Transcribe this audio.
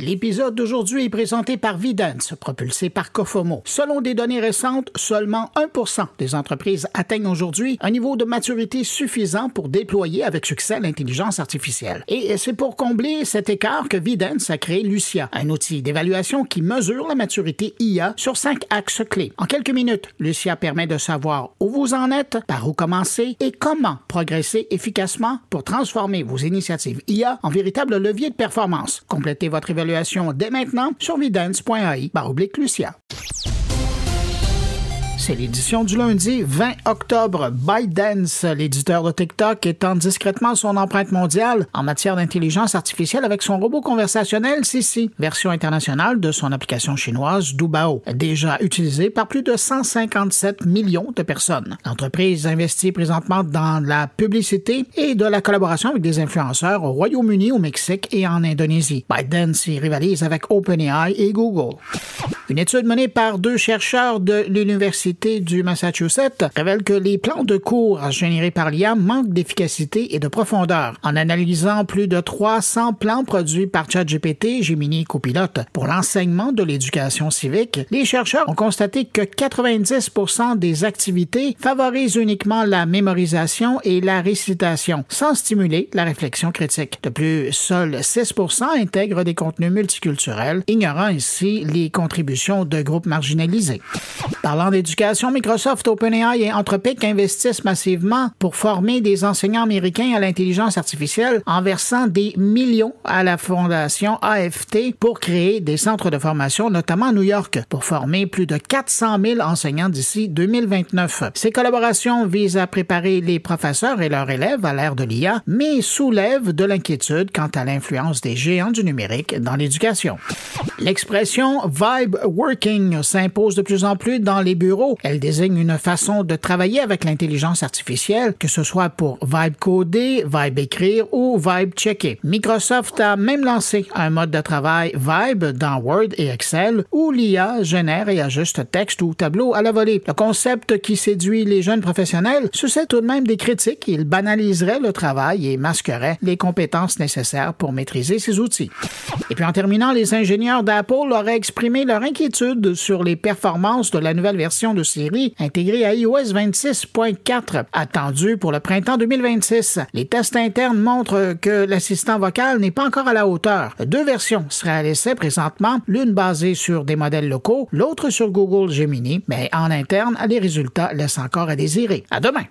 L'épisode d'aujourd'hui est présenté par Vidence, propulsé par Cofomo. Selon des données récentes, seulement 1% des entreprises atteignent aujourd'hui un niveau de maturité suffisant pour déployer avec succès l'intelligence artificielle. Et c'est pour combler cet écart que Vidence a créé Lucia, un outil d'évaluation qui mesure la maturité IA sur 5 axes clés. En quelques minutes, Lucia permet de savoir où vous en êtes, par où commencer et comment progresser efficacement pour transformer vos initiatives IA en véritable levier de performance. Complétez votre évaluation dès maintenant sur vidence.ai/Lucia. C'est l'édition du lundi 20 octobre. ByteDance, l'éditeur de TikTok, étend discrètement son empreinte mondiale en matière d'intelligence artificielle avec son robot conversationnel Sisi, version internationale de son application chinoise Dubao, déjà utilisée par plus de 157 millions de personnes. L'entreprise investit présentement dans la publicité et de la collaboration avec des influenceurs au Royaume-Uni, au Mexique et en Indonésie. ByteDance y rivalise avec OpenAI et Google. Une étude menée par 2 chercheurs de l'Université du Massachusetts révèle que les plans de cours générés par l'IA manquent d'efficacité et de profondeur. En analysant plus de 300 plans produits par ChatGPT, Gemini et Copilot pour l'enseignement de l'éducation civique, les chercheurs ont constaté que 90% des activités favorisent uniquement la mémorisation et la récitation, sans stimuler la réflexion critique. De plus, seuls 6% intègrent des contenus multiculturels, ignorant ainsi les contributions de groupes marginalisés. Parlant d'éducation, Microsoft, OpenAI et Anthropic investissent massivement pour former des enseignants américains à l'intelligence artificielle en versant des millions à la fondation AFT pour créer des centres de formation, notamment à New York, pour former plus de 400 000 enseignants d'ici 2029. Ces collaborations visent à préparer les professeurs et leurs élèves à l'ère de l'IA, mais soulèvent de l'inquiétude quant à l'influence des géants du numérique dans l'éducation. L'expression « vibe working » s'impose de plus en plus dans les bureaux. Elle désigne une façon de travailler avec l'intelligence artificielle, que ce soit pour vibe coder, vibe écrire ou vibe checker. Microsoft a même lancé un mode de travail vibe dans Word et Excel où l'IA génère et ajuste texte ou tableau à la volée. Le concept qui séduit les jeunes professionnels suscite tout de même des critiques. Il banaliserait le travail et masquerait les compétences nécessaires pour maîtriser ces outils. Et puis en terminant, les ingénieurs d'Apple auraient exprimé leur inquiétude sur les performances de la nouvelle version de Siri intégrée à iOS 26.4, attendue pour le printemps 2026. Les tests internes montrent que l'assistant vocal n'est pas encore à la hauteur. 2 versions seraient à l'essai présentement, l'une basée sur des modèles locaux, l'autre sur Google Gemini, mais en interne, les résultats laissent encore à désirer. À demain!